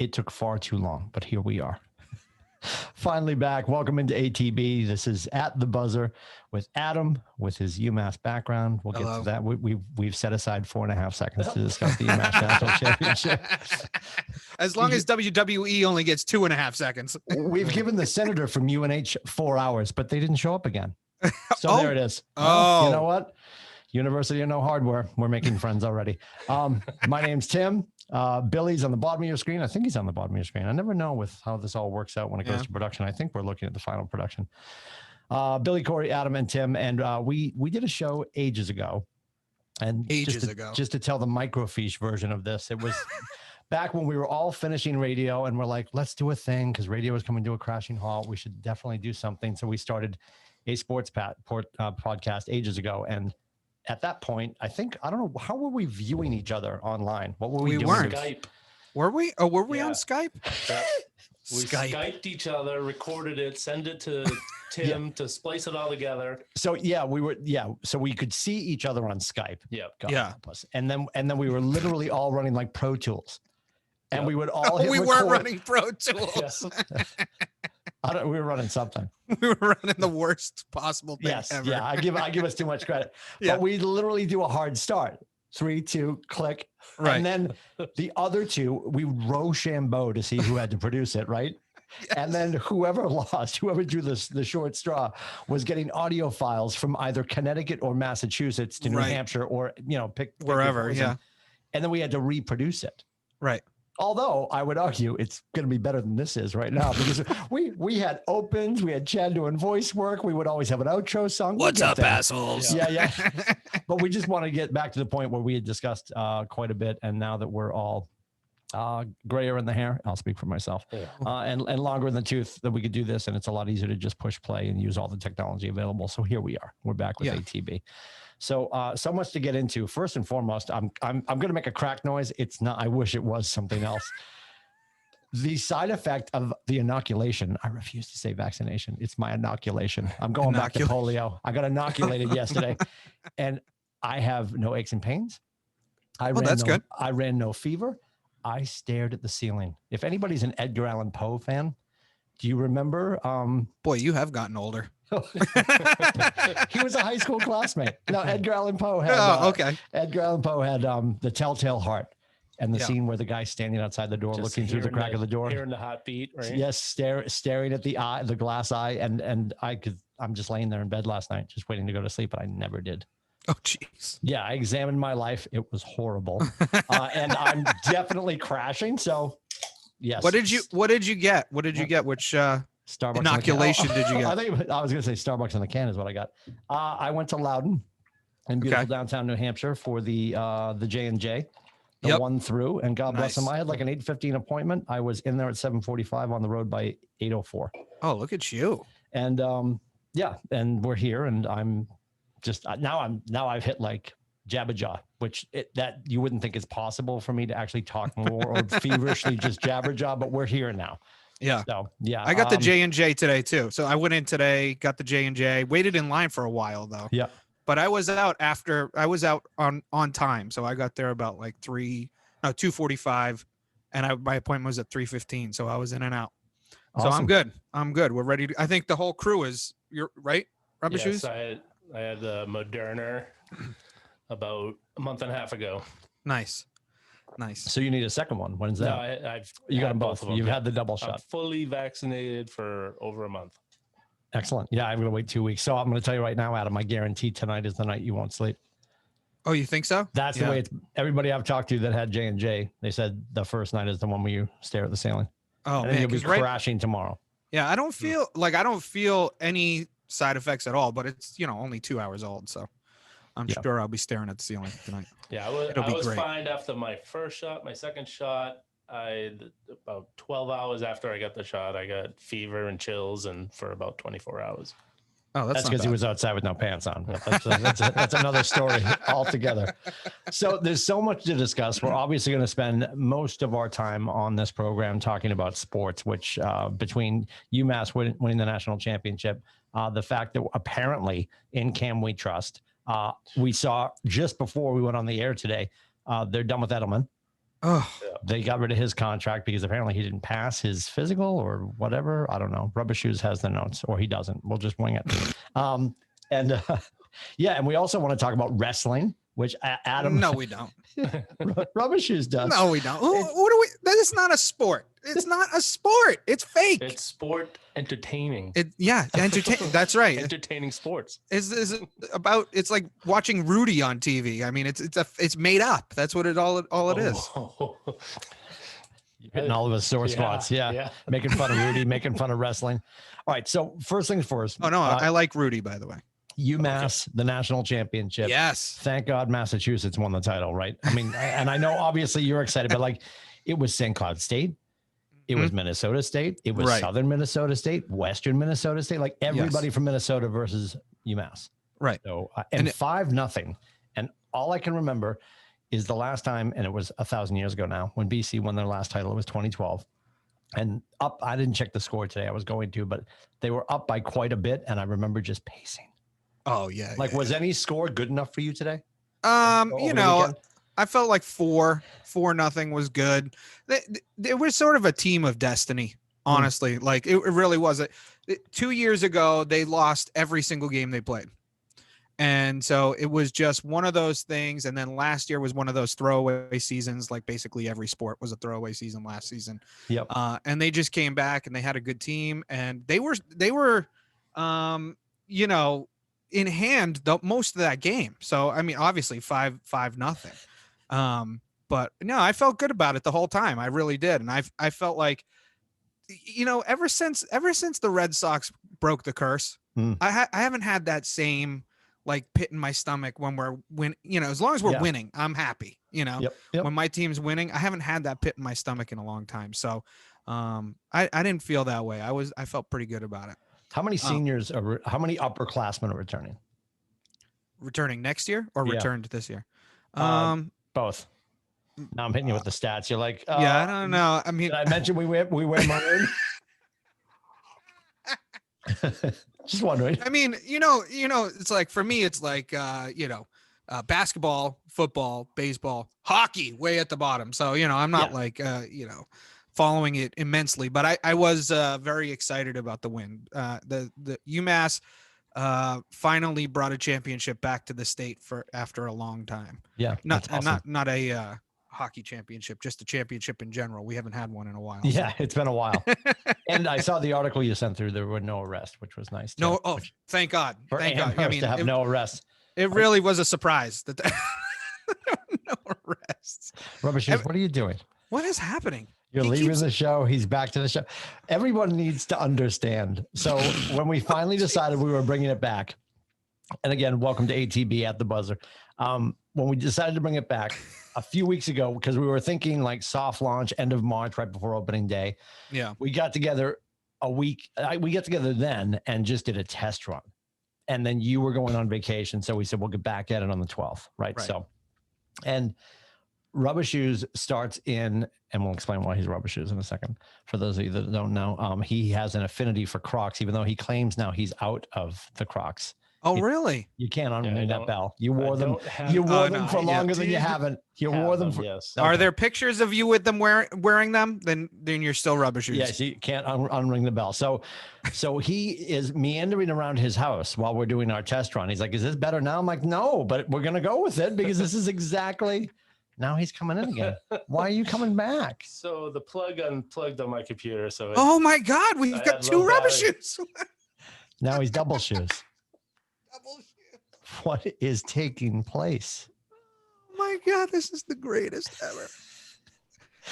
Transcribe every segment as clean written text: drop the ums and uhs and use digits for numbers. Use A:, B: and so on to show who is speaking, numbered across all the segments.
A: It took far too long, but here we are. Finally back. Welcome into ATB. This is At the Buzzer with Adam with his UMass background. We'll get to that. We've set aside 4.5 seconds to discuss the UMass National Championship.
B: As long as WWE only gets 2.5 seconds.
A: We've given the senator from UNH 4 hours, but they didn't show up again. So there it is. Well, you know what? University of No Hardware. We're making friends already. My name's Tim. Billy's on the bottom of your screen. I think he's on the bottom of your screen. I never know with how this all works out when it goes to production. I think we're looking at the final production. Billy, Corey, Adam, and Tim. And we did a show ages ago. And just to tell the microfiche version of this, it was back when we were all finishing radio and we're like, let's do a thing because radio is coming to a crashing halt. We should definitely do something. So we started a sports podcast ages ago. And at that point, I don't know, how were we viewing each other online? What were we doing?
C: Weren't. Skype.
B: Were we? Oh, were we on Skype?
C: We Skyped each other, recorded it, send it to Tim to splice it all together.
A: So so we could see each other on Skype.
C: Yep.
A: And then we were literally all running like Pro Tools. And we would all hit record.
B: Weren't running Pro Tools.
A: We were running something.
B: We were running the worst possible thing ever.
A: Yeah, I give us too much credit. But we literally do a hard start. 3, 2, click. Right. And then the other two, we Rochambeau to see who had to produce it, right? Yes. And then whoever lost, whoever drew the short straw, was getting audio files from either Connecticut or Massachusetts to New Hampshire or, pick
B: wherever.
A: And then we had to reproduce it.
B: Right.
A: Although I would argue it's going to be better than this is right now because we had opens, we had Chad doing voice work. We would always have an outro song.
B: What's up, assholes?
A: Yeah. But we just want to get back to the point where we had discussed quite a bit. And now that we're all grayer in the hair, I'll speak for myself, and longer in the tooth, that we could do this. And it's a lot easier to just push play and use all the technology available. So here we are. We're back with ATB. So much to get into. First and foremost, I'm going to make a crack noise. It's not. I wish it was something else. The side effect of the inoculation. I refuse to say vaccination. It's my inoculation. I'm going back to polio. I got inoculated yesterday, and I have no aches and pains.
B: That's good.
A: I ran no fever. I stared at the ceiling. If anybody's an Edgar Allan Poe fan, do you remember?
B: Boy, you have gotten older.
A: He was a high school classmate. No, Edgar Allan Poe had. Edgar Allan Poe had the Telltale Heart, and the scene where the guy's standing outside the door, just looking through the crack of the door,
C: hearing the heartbeat. Right?
A: Yes, staring at the eye, the glass eye, and I'm just laying there in bed last night, just waiting to go to sleep, but I never did.
B: Oh, jeez.
A: Yeah, I examined my life. It was horrible, and I'm definitely crashing. So, yes.
B: What did you get? What did you get? Which
A: Starbucks
B: inoculation did you get?
A: I was going to say Starbucks in the can is what I got. I went to Loudon in beautiful downtown New Hampshire for the J&J, the one through, and God bless them. I had like an 8:15 appointment. I was in there at 7:45 on the road by 8:04.
B: Oh, look at you.
A: And and we're here, and I'm just now I've hit like Jabba Jaw, which that you wouldn't think is possible for me to actually talk more or feverishly just Jabba Jaw, but we're here now.
B: Yeah.
A: So yeah,
B: I got the J&J today too. So I went in today, got the J&J, waited in line for a while though.
A: Yeah.
B: But I was out on time. So I got there about like 2:45 and my appointment was at 3:15. So I was in and out. Awesome. So I'm good. We're ready I think the whole crew you're right. Rubber shoes.
C: I had the Moderna about a month and a half ago.
B: Nice.
A: So you need a second one. When's that?
C: No,
A: you got them both.
C: of them.
A: You've had the double shot.
C: I'm fully vaccinated for over a month.
A: Excellent. Yeah, I'm going to wait 2 weeks. So I'm going to tell you right now, Adam, I guarantee tonight is the night you won't sleep.
B: Oh, you think so?
A: That's the way it's. Everybody I've talked to that had J&J, they said the first night is the one where you stare at the ceiling.
B: Oh,
A: and then you'll be crashing tomorrow.
B: Yeah, I don't feel any side effects at all, but it's only 2 hours old, so I'm sure I'll be staring at the ceiling tonight.
C: Yeah, I was fine after my first shot. My second shot, about 12 hours after I got the shot, I got fever and chills, and for about 24 hours.
A: Oh, that's because he was outside with no pants on. That's another story altogether. So there's so much to discuss. We're obviously going to spend most of our time on this program talking about sports, which between UMass winning the national championship, the fact that apparently in Cam We Trust, we saw just before we went on the air today, they're done with Edelman.
B: Oh,
A: They got rid of his contract because apparently he didn't pass his physical or whatever. I don't know. Rubber Shoes has the notes, or he doesn't. We'll just wing it. And we also want to talk about wrestling, which Adam.
B: No, we don't.
A: Rubber Shoes does.
B: No, we don't. What do we? That is not a sport. It's not a sport. It's fake.
C: It's sport entertaining.
B: Entertaining. That's right.
C: Entertaining sports.
B: It's about. It's like watching Rudy on TV. I mean, it's made up. That's what it all it is.
A: You're hitting all of his sore spots. Yeah. Making fun of Rudy, making fun of wrestling. All right. So first things first.
B: Oh no, I like Rudy, by the way.
A: UMass, the national championship.
B: Yes.
A: Thank God Massachusetts won the title, right? I mean, and I know obviously you're excited, but like it was St. Cloud State. It was Minnesota State. It was Southern Minnesota State, Western Minnesota State, like everybody from Minnesota versus UMass.
B: Right.
A: So, and 5-0. And all I can remember is the last time, and it was 1,000 years ago now, when BC won their last title. It was 2012. And up, I didn't check the score today. I was going to, but they were up by quite a bit. And I remember just pacing.
B: Oh, yeah.
A: Like, was any score good enough for you today?
B: I felt like 4-0 was good. It was sort of a team of destiny, honestly. Like it really was. 2 years ago, they lost every single game they played. And so it was just one of those things. And then last year was one of those throwaway seasons. Like basically every sport was a throwaway season last season.
A: Yep.
B: And they just came back and they had a good team, and they were in hand most of that game. So, I mean, obviously 5-0. But no, I felt good about it the whole time. I really did. And I felt like, ever since the Red Sox broke the curse, I haven't had that same like pit in my stomach when as long as we're winning, I'm happy,
A: Yep.
B: When my team's winning, I haven't had that pit in my stomach in a long time. So, I didn't feel that way. I felt pretty good about it.
A: How many seniors how many upperclassmen are returning?
B: Returning next year or returned this year?
A: Both. Now I'm hitting you with the stats. You're like,
B: I don't know. I mean,
A: did I mention we wear maroon? Just wondering.
B: I mean, it's like for me, it's like basketball, football, baseball, hockey, way at the bottom. So I'm not following it immensely, but I was very excited about the win. The UMass finally brought a championship back to the state after a long time.
A: Yeah,
B: not
A: awesome.
B: not a hockey championship, just a championship in general. We haven't had one in a while.
A: Yeah, it's been a while. And I saw the article you sent through. There were no arrests, which was nice.
B: Too. Thank God. Thank God.
A: I mean, to have no arrests.
B: It really was a surprise that no arrests.
A: Rubber Shoes, what are you doing?
B: What is happening?
A: You're leaving the show. He's back to the show. Everyone needs to understand. So when we finally decided we were bringing it back, and again, welcome to ATB at the buzzer. When we decided to bring it back a few weeks ago, because we were thinking like soft launch, end of March, right before opening day.
B: Yeah.
A: We got together we got together then and just did a test run. And then you were going on vacation. So we said, we'll get back at it on the 12th. Right. So, and Rubber Shoes starts in, and we'll explain why he's Rubber Shoes in a second. For those of you that don't know, he has an affinity for Crocs, even though he claims now he's out of the Crocs.
B: Oh, really?
A: You can't unring that bell. You wore them. You wore them for longer than you haven't. You wore them for.
C: Yes.
B: Okay. Are there pictures of you with them wearing them? Then you're still Rubber Shoes.
A: Yes, you can't unring the bell. So he is meandering around his house while we're doing our test run. He's like, "Is this better now?" I'm like, "No, but we're gonna go with it because this is exactly." Now he's coming in again. Why are you coming back?
C: So the plug unplugged on my computer. So
B: oh my God, we've got two Rubber Shoes.
A: Now he's double shoes.
B: Double shoes.
A: What is taking place?
B: Oh my God, this is the greatest ever.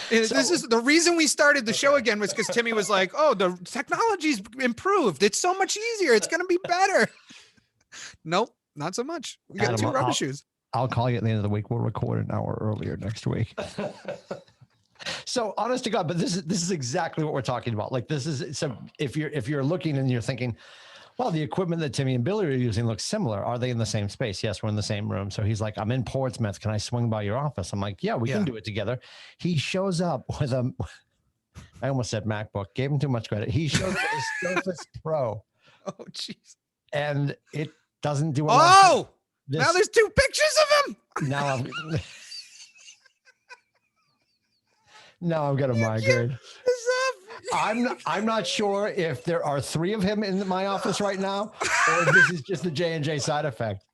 B: This is the reason we started the show again was because Timmy was like, "Oh, the technology's improved. It's so much easier. It's gonna be better." Nope, not so much. We got
A: Adam,
B: two Rubber Shoes.
A: I'll call you at the end of the week. We'll record an hour earlier next week. So honest to God, but this is exactly what we're talking about. Like this is, so if you're looking and you're thinking, well, the equipment that Timmy and Billy are using looks similar. Are they in the same space? Yes, we're in the same room. So he's like, I'm in Portsmouth. Can I swing by your office? I'm like, yeah, we can do it together. He shows up with I almost said MacBook, gave him too much credit. He shows up with a Surface Pro.
B: Oh, jeez.
A: And it doesn't do
B: now there's two pictures of him.
A: Now No, I'm gonna migrate. I'm not sure if there are 3 of him in my office right now, or if this is just the J&J side effect.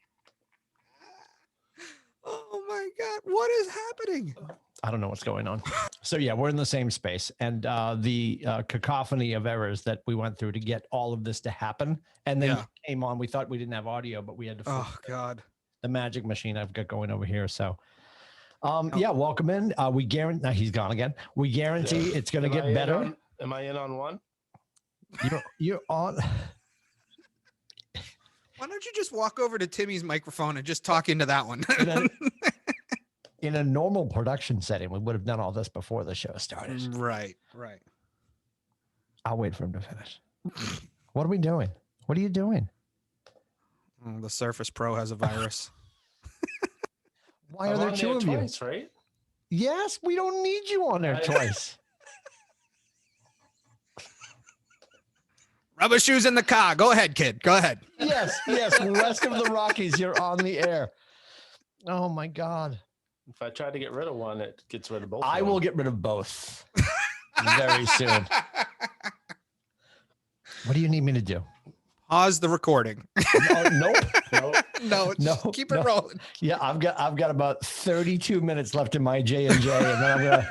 B: Oh my God, what is happening?
A: I don't know what's going on. So yeah, we're in the same space, and the cacophony of errors that we went through to get all of this to happen, and then you came on. We thought we didn't have audio, but we had to.
B: Oh God,
A: the magic machine I've got going over here. So, yeah, welcome in. We guarantee. He's gone again. We guarantee it's going to get better.
C: Am I in on one?
A: You're on.
B: Why don't you just walk over to Timmy's microphone and just talk into that one?
A: In a normal production setting, we would have done all this before the show started.
B: Right.
A: I'll wait for him to finish. What are we doing? What are you doing?
B: The Surface Pro has a virus.
A: Why are there 2 of you?
C: Twice, right?
A: Yes, we don't need you on there twice.
B: Rubber shoes in the car. Go ahead, kid. Go ahead.
A: Yes. Rest of the Rockies, you're on the air. Oh my God.
C: If I try to get rid of one, it gets rid of both.
A: I will get rid of both very soon. What do you need me to do?
B: Pause the recording.
A: No.
B: Keep it rolling.
A: Yeah, I've got about 32 minutes left in my J&J, and then I'm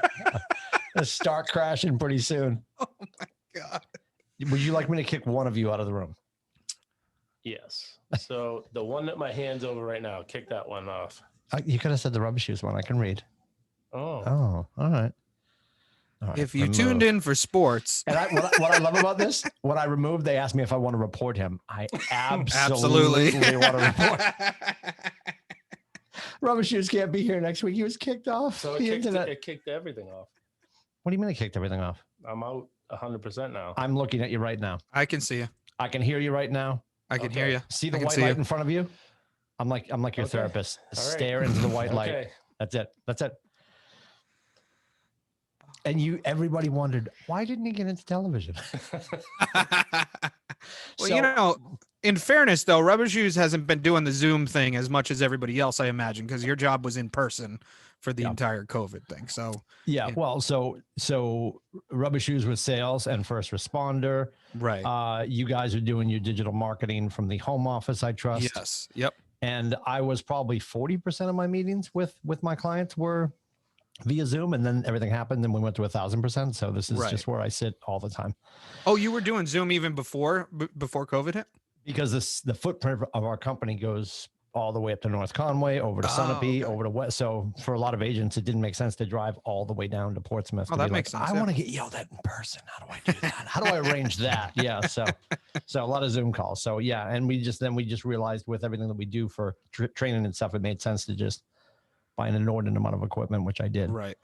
A: gonna start crashing pretty soon.
B: Oh my God.
A: Would you like me to kick one of you out of the room?
C: Yes. So the one that my hand's over right now, kick that one off.
A: You could have said the rubber shoes one. I can read.
C: Oh,
A: all right.
B: If you tuned in for sports.
A: And what I love about this, when I removed, they asked me if I want to report him. I absolutely want to report. Rubber shoes can't be here next week. He was kicked off.
C: So it kicked everything off.
A: What do you mean it kicked everything off?
C: I'm out 100% now.
A: I'm looking at you right now.
B: I can see you.
A: I can hear you right now.
B: I can hear you.
A: See the white light in front of you? I'm like your therapist. Right. Stare into the white light. That's it. And everybody wondered, why didn't he get into television?
B: Well, in fairness, though, Rubber Shoes hasn't been doing the Zoom thing as much as everybody else, I imagine, because your job was in person for the entire COVID thing. So
A: well, so Rubber Shoes was sales and first responder.
B: Right.
A: You guys are doing your digital marketing from the home office, I trust.
B: Yes. Yep.
A: And I was probably 40% of my meetings with my clients were via Zoom, and then everything happened and we went to 1,000%. So this is just where I sit all the time.
B: Oh, you were doing Zoom even before COVID hit?
A: Because the footprint of our company goes all the way up to North Conway, over to Sunapee, over to West. So for a lot of agents, it didn't make sense to drive all the way down to Portsmouth.
B: Oh, that makes sense.
A: I want to get yelled at in person. How do I do that? How do I arrange that? Yeah. So a lot of Zoom calls. So yeah. And we just realized with everything that we do for training and stuff, it made sense to just buy an inordinate amount of equipment, which I did.
B: Right.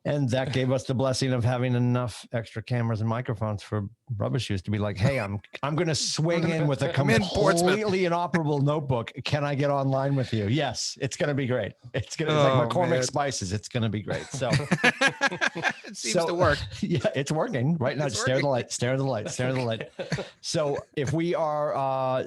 A: And that gave us the blessing of having enough extra cameras and microphones for Rubber Shoes to be like, hey, I'm going to swing in with a completely inoperable notebook. Can I get online with you? Yes, it's going to be great. It's like McCormick Spices. It's going to be great. So
B: it seems to work.
A: Yeah, it's working right now. Just stare at the light, stare at the light, stare at the light. So if we are,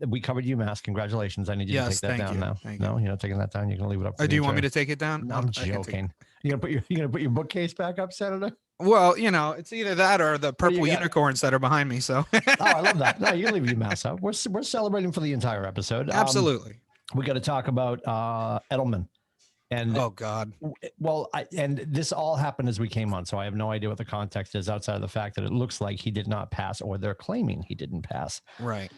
A: we covered UMass. Congratulations. I need you to take that down now. No, you're not taking that down. You're going to leave it up.
B: Do you want me to take it down?
A: No, I'm joking. You're gonna put your bookcase back up, Senator?
B: Well, it's either that or the purple unicorns that are behind me. So
A: I love that. No, you can leave your mouse up. We're celebrating for the entire episode.
B: Absolutely.
A: We got to talk about Edelman. And
B: oh God.
A: Well, and this all happened as we came on, so I have no idea what the context is outside of the fact that it looks like he did not pass, or they're claiming he didn't pass.
B: Right.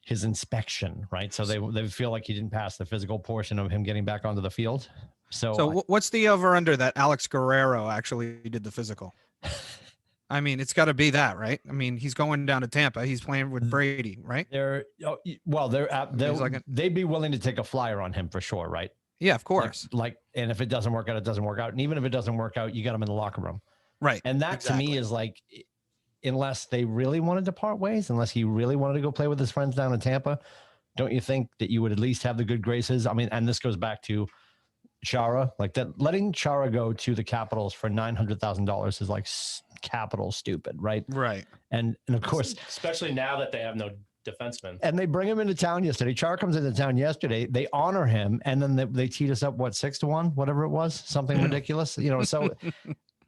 A: His inspection, right? So they feel like he didn't pass the physical portion of him getting back onto the field. So
B: what's the over under that Alex Guerrero actually did the physical? I mean, it's got to be that, right? I mean, he's going down to Tampa. He's playing with Brady, right?
A: They'd be willing to take a flyer on him for sure, right?
B: Yeah, of course.
A: And if it doesn't work out, it doesn't work out. And even if it doesn't work out, you got him in the locker room,
B: right?
A: And that to me is like, unless they really wanted to part ways, unless he really wanted to go play with his friends down in Tampa, don't you think that you would at least have the good graces? I mean, and this goes back to Chara, like that, letting Chara go to the Capitals for $900,000 is like capital stupid, right?
B: Right.
A: And of course,
C: especially now that they have no defenseman.
A: And they bring him into town yesterday. Char comes into town yesterday. They honor him, and then they teed us up, what, 6-1, whatever it was, something ridiculous. So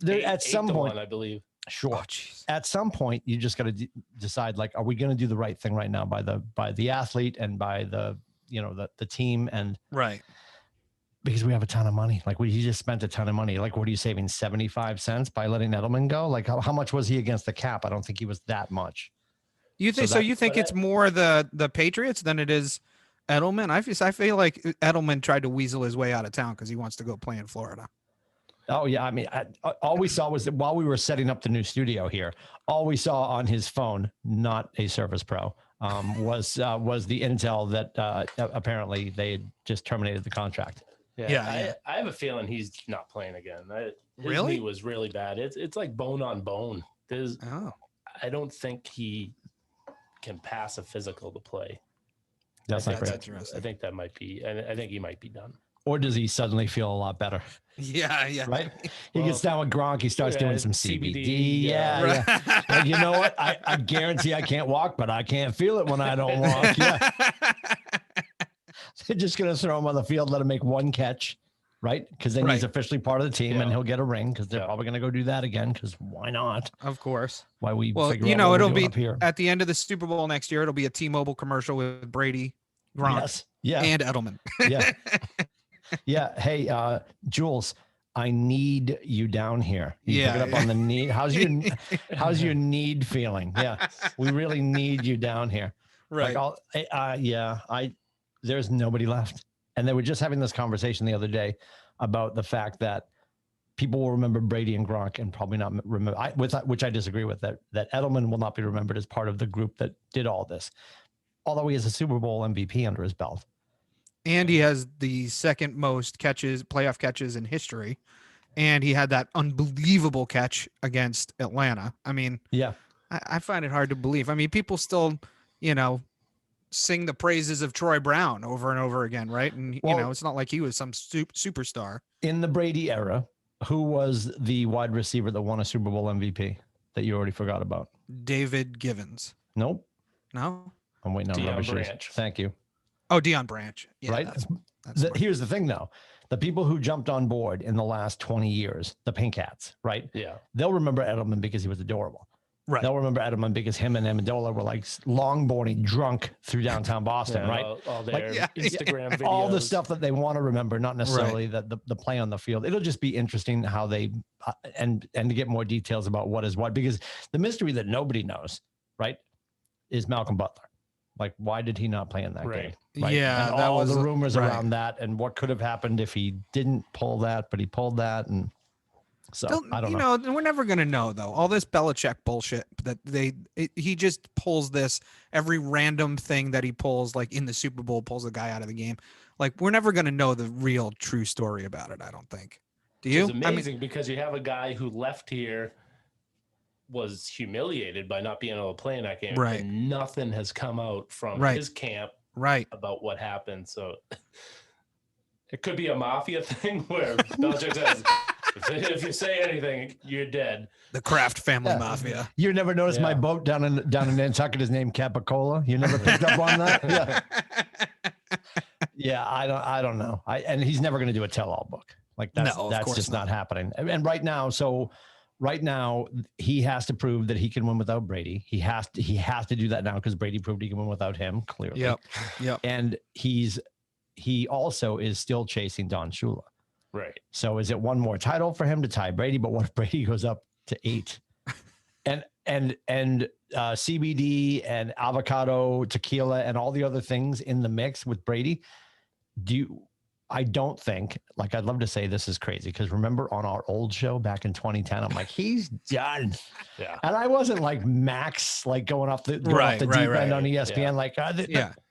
A: there, at some point,
C: 8-1, I believe.
A: Sure.
B: Oh,
A: at some point, you just got to decide, like, are we going to do the right thing right now by the athlete and by the team, and
B: right.
A: Because we have a ton of money. Like, he just spent a ton of money. Like, what are you saving, 75 cents by letting Edelman go? Like, how much was he against the cap? I don't think he was that much.
B: You think so? You think it's more the Patriots than it is Edelman? I feel like Edelman tried to weasel his way out of town because he wants to go play in Florida.
A: Oh yeah, I mean, all we saw was that while we were setting up the new studio here, all we saw on his phone, not a Surface Pro, was the intel that apparently they had just terminated the contract.
C: Yeah. I have a feeling he's not playing again. His knee was really bad. It's like bone on bone. I don't think he can pass a physical to play.
A: That's
C: interesting. I think that might be. I think he might be done.
A: Or does he suddenly feel a lot better?
B: Yeah.
A: Right? He gets down with Gronk. He starts doing some CBD. Yeah.
B: Right.
A: Like, you know what? I guarantee I can't walk, but I can't feel it when I don't walk. Yeah. They're just going to throw him on the field, let him make one catch, right? Because then he's officially part of the team and he'll get a ring because they're probably going to go do that again because why not?
B: Of course.
A: Why we
B: figure out it'll be at the end of the Super Bowl next year. It'll be a T-Mobile commercial with Brady, Gronk, and Edelman.
A: Yeah. Yeah. Hey, Jules, I need you down here. You pick it up on the need. How's your need feeling? Yeah. We really need you down here.
B: Right.
A: Like, there's nobody left. And they were just having this conversation the other day about the fact that people will remember Brady and Gronk and probably not remember, which I disagree with, that Edelman will not be remembered as part of the group that did all this, although he has a Super Bowl MVP under his belt.
B: And he has the second most playoff catches in history. And he had that unbelievable catch against Atlanta. I mean, I find it hard to believe. I mean, people still, sing the praises of Troy Brown over and over again, right? And, it's not like he was some superstar.
A: In the Brady era, who was the wide receiver that won a Super Bowl MVP that you already forgot about?
B: David Givens.
A: Nope.
B: No?
A: I'm waiting on
C: Deion Branch.
A: Thank you.
B: Oh, Deion Branch. Yeah,
A: right?
B: That's
A: here's the thing, though. The people who jumped on board in the last 20 years, the Pink Hats, right?
C: Yeah.
A: They'll remember Edelman because he was adorable.
B: Right.
A: They'll remember Edelman because him and Amendola were like longboarding drunk through downtown Boston, right?
C: All their Instagram videos.
A: All the stuff that they want to remember, not necessarily the play on the field. It'll just be interesting how they and to get more details about what is what, because the mystery that nobody knows, right, is Malcolm Butler. Like, why did he not play in that game? Right?
B: Yeah,
A: and all the rumors around that and what could have happened if he didn't pull that, but he pulled that. And so I don't know.
B: We're never going to know, though. All this Belichick bullshit that he just pulls every random thing that he pulls, like in the Super Bowl, pulls a guy out of the game. Like, we're never going to know the real true story about it, I don't think. Do you?
C: It's amazing because you have a guy who left here, was humiliated by not being able to play in that game.
B: Right.
C: And nothing has come out from his camp about what happened. So it could be a mafia thing where Belichick says, if you say anything, you're dead.
B: The Kraft family mafia.
A: You never noticed my boat down in Nantucket is named Capicola? You never picked up on that? Yeah. I don't know. And he's never going to do a tell-all book. Like that's just not happening. And right now, he has to prove that he can win without Brady. He has to do that now because Brady proved he can win without him, clearly.
B: Yep.
A: And he also is still chasing Don Shula.
C: Right.
A: So is it one more title for him to tie Brady? But what if Brady goes up to 8? and CBD and avocado tequila and all the other things in the mix with Brady? I don't think, like, I'd love to say this is crazy because remember on our old show back in 2010, I'm like, he's done. Yeah. And I wasn't like Max, like going off the deep end on ESPN, like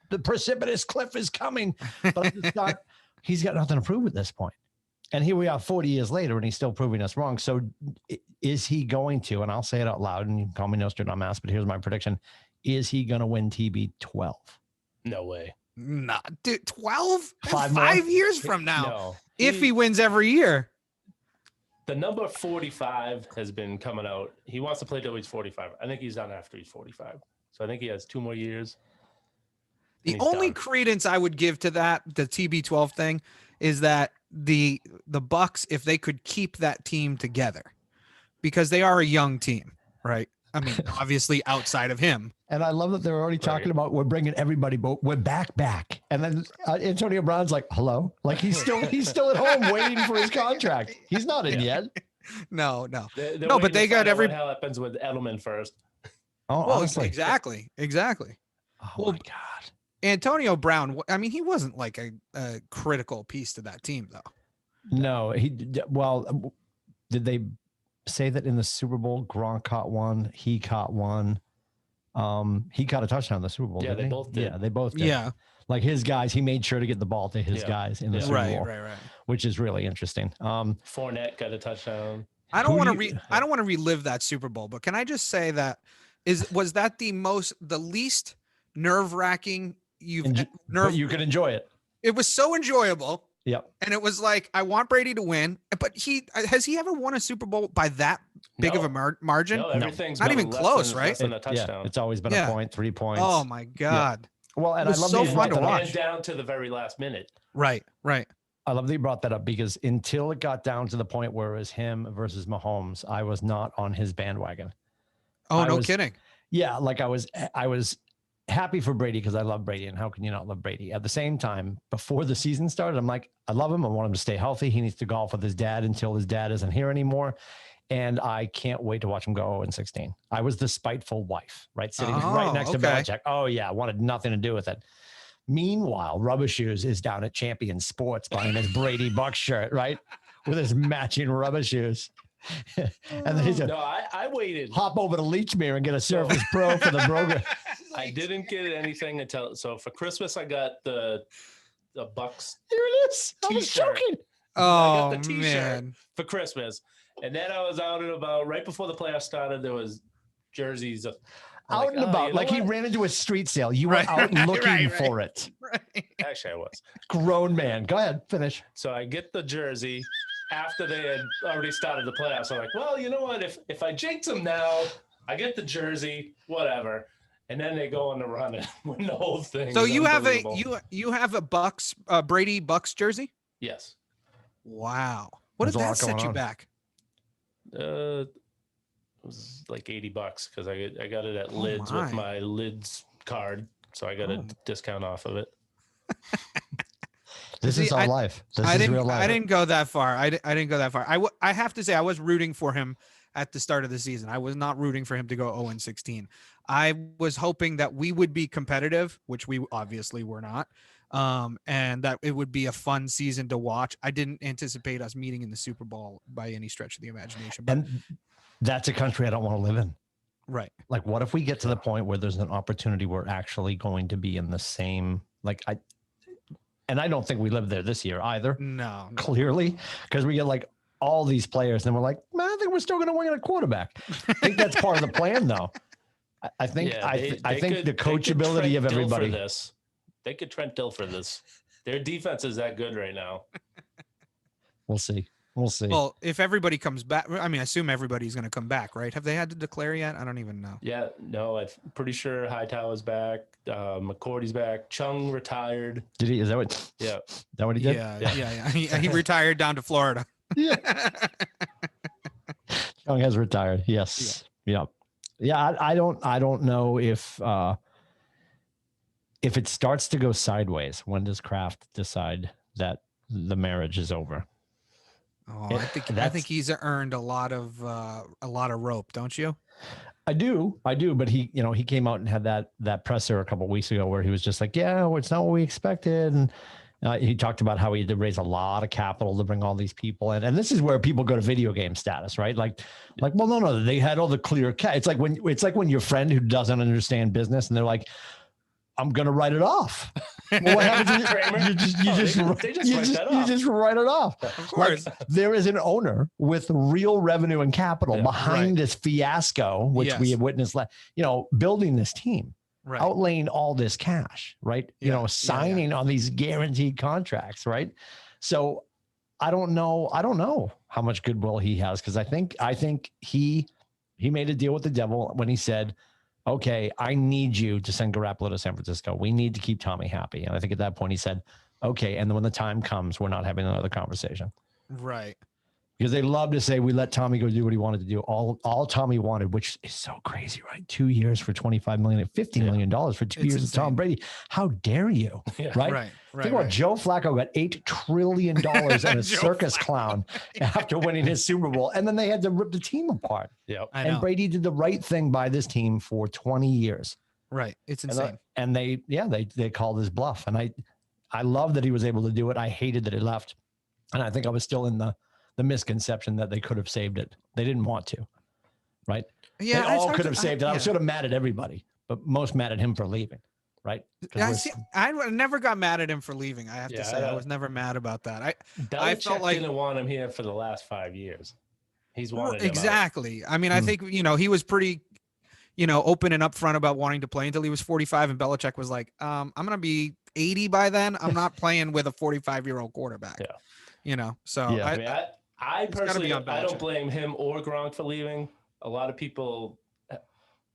A: the precipitous cliff is coming. But he's got nothing to prove at this point. And here we are 40 years later and he's still proving us wrong. So is he going to, and I'll say it out loud and you can call me Nostradamus, but here's my prediction. Is he going to win TB 12?
C: No way.
B: Nah, dude, 12?
A: 5
B: years from now.
C: No.
B: If he wins every year.
C: The number 45 has been coming out. He wants to play till he's 45. I think he's done after he's 45. So I think he has 2 more years.
B: The only credence I would give to that, the TB12 thing, is that the Bucks, if they could keep that team together, because they are a young team, right? I mean, obviously outside of him.
A: And I love that they're already talking about we're bringing everybody, but we're back. And then Antonio Brown's like, hello, like he's still at home waiting for his contract. He's not in yet.
B: No.
C: They're
B: no, but they got every.
C: What hell happens with Edelman first?
A: Oh,
B: well,
A: honestly.
B: exactly.
A: Oh
B: well,
A: my God.
B: Antonio Brown. I mean, he wasn't like a critical piece to that team, though.
A: No, well, did they say that in the Super Bowl, Gronk caught one, he caught one. He caught a touchdown in the Super Bowl.
C: Yeah, they both did.
A: Yeah, they both did.
B: Yeah.
A: Like his guys, he made sure to get the ball to his guys in the Super Bowl.
B: Right.
A: Which is really interesting.
C: Fournette got a touchdown.
B: I don't want to relive that Super Bowl, but can I just say that was that the least nerve-wracking you
A: can enjoy it.
B: It was so enjoyable.
A: Yep.
B: And it was like, I want Brady to win, but has he ever won a Super Bowl by that big of a margin?
C: No, everything's
B: not even close, right?
C: Less than a touchdown.
A: It's always been a point, 3 points.
B: Oh my God.
A: Yeah. Well, and
B: it was
A: I love
B: so fun to watch.
C: Down to the very last minute.
B: Right.
A: I love that you brought that up because until it got down to the point where it was him versus Mahomes, I was not on his bandwagon.
B: Oh, no kidding.
A: Yeah, like I was happy for Brady because I love Brady, and how can you not love Brady? At the same time, before the season started, I'm like, I love him. I want him to stay healthy. He needs to golf with his dad until his dad isn't here anymore. And I can't wait to watch him go 0-16. I was the spiteful wife, right? Sitting right next to Belichick. Oh, yeah. Wanted nothing to do with it. Meanwhile, Rubber Shoes is down at Champion Sports buying his Brady Buck shirt, right? With his matching rubber shoes. And then he's
C: I waited.
A: Hop over to Leechmere and get a Surface Pro for the program.
C: I didn't get anything until for Christmas I got the Bucks.
A: Here it is. I was joking.
B: Oh,
C: I got the t-shirt
B: man.
C: for Christmas. And then I was out and about right before the playoffs started. There was jerseys
A: out and about, like he ran into a street sale. You were out looking for it.
B: Right.
C: Actually, I was.
A: Grown man. Go ahead, finish.
C: So I get the jersey after they had already started the playoffs. I'm like, well, you know what? If I jinx them now, I get the jersey, whatever. And then they go on the run and win the whole thing.
B: So you have a Bucks Brady Bucks jersey?
C: Yes.
B: Wow. What did that set you back?
C: It was like $80 because I got it at Lids with my Lids card, so I got a discount off of it.
A: This is our life. This is real life.
B: I didn't go that far. I didn't go that far. I have to say I was rooting for him at the start of the season. I was not rooting for him to go 0-16. I was hoping that we would be competitive, which we obviously were not. And that it would be a fun season to watch. I didn't anticipate us meeting in the Super Bowl by any stretch of the imagination. But
A: and that's a country I don't want to live in.
B: Right.
A: Like, what if we get to the point where there's an opportunity we're actually going to be in the same, and I don't think we live there this year either.
B: No.
A: Clearly, because we get like all these players and we're like, man, I think we're still going to win a quarterback. I think that's part of the plan though. I think the coachability of everybody.
C: They could Trent Dilfer this. Their defense is that good right now.
A: We'll see.
B: Well, if everybody comes back, I mean, I assume everybody's going to come back, right? Have they had to declare yet? I don't even know.
C: Yeah, no, I'm pretty sure Hightower's back. McCourty's back. Chung retired.
A: Did he? Is that what?
C: Yeah.
A: Is that what he did?
B: Yeah. He retired down to Florida.
A: Yeah. Chung has retired. Yes. Yeah. I don't know if it starts to go sideways. When does Kraft decide that the marriage is over?
B: Oh, I think he's earned a lot of rope, don't you?
A: I do. But he came out and had that presser a couple of weeks ago where he was just like, yeah, well, it's not what we expected. And he talked about how he had to raise a lot of capital to bring all these people in. And this is where people go to video game status, right? Like, well, no, they had all the clear cat. It's like when your friend who doesn't understand business and they're like, I'm going to write it off. Well, what happens? You just write it off.
B: Of course.
A: Like, there is an owner with real revenue and capital behind this fiasco, which we have witnessed, building this team, outlaying all this cash, right? Signing on these guaranteed contracts, right? So I don't know how much goodwill he has, because I think he made a deal with the devil when he said, okay, I need you to send Garoppolo to San Francisco. We need to keep Tommy happy. And I think at that point he said, okay. And then when the time comes, we're not having another conversation.
B: Right.
A: Because they love to say we let Tommy go do what he wanted to do. All Tommy wanted, which is so crazy, right? 2 years for $25 million, $50 million for 2 years of Tom Brady. How dare you?
B: Yeah.
A: Right. Think about Joe Flacco got $8 trillion and a circus clown after winning his Super Bowl. And then they had to rip the team apart.
C: Yep.
A: And Brady did the right thing by this team for 20 years.
B: Right. It's insane.
A: And they called his bluff. And I love that he was able to do it. I hated that he left. And I think I was still in the misconception that they could have saved it. They didn't want to, right?
B: Yeah,
A: they all could have saved it. I was sort of mad at everybody, but most mad at him for leaving, right?
B: I never got mad at him for leaving. I have to say, I was never mad about that. I felt like
C: didn't want him here for the last 5 years. He's wanted him
B: exactly. I mean, I think he was pretty, open and upfront about wanting to play until he was 45, and Belichick was like, "I'm gonna be 80 by then. I'm not playing with a 45-year-old quarterback."
C: Yeah.
B: So
C: yeah. I personally, I don't blame him or Gronk for leaving. A lot of people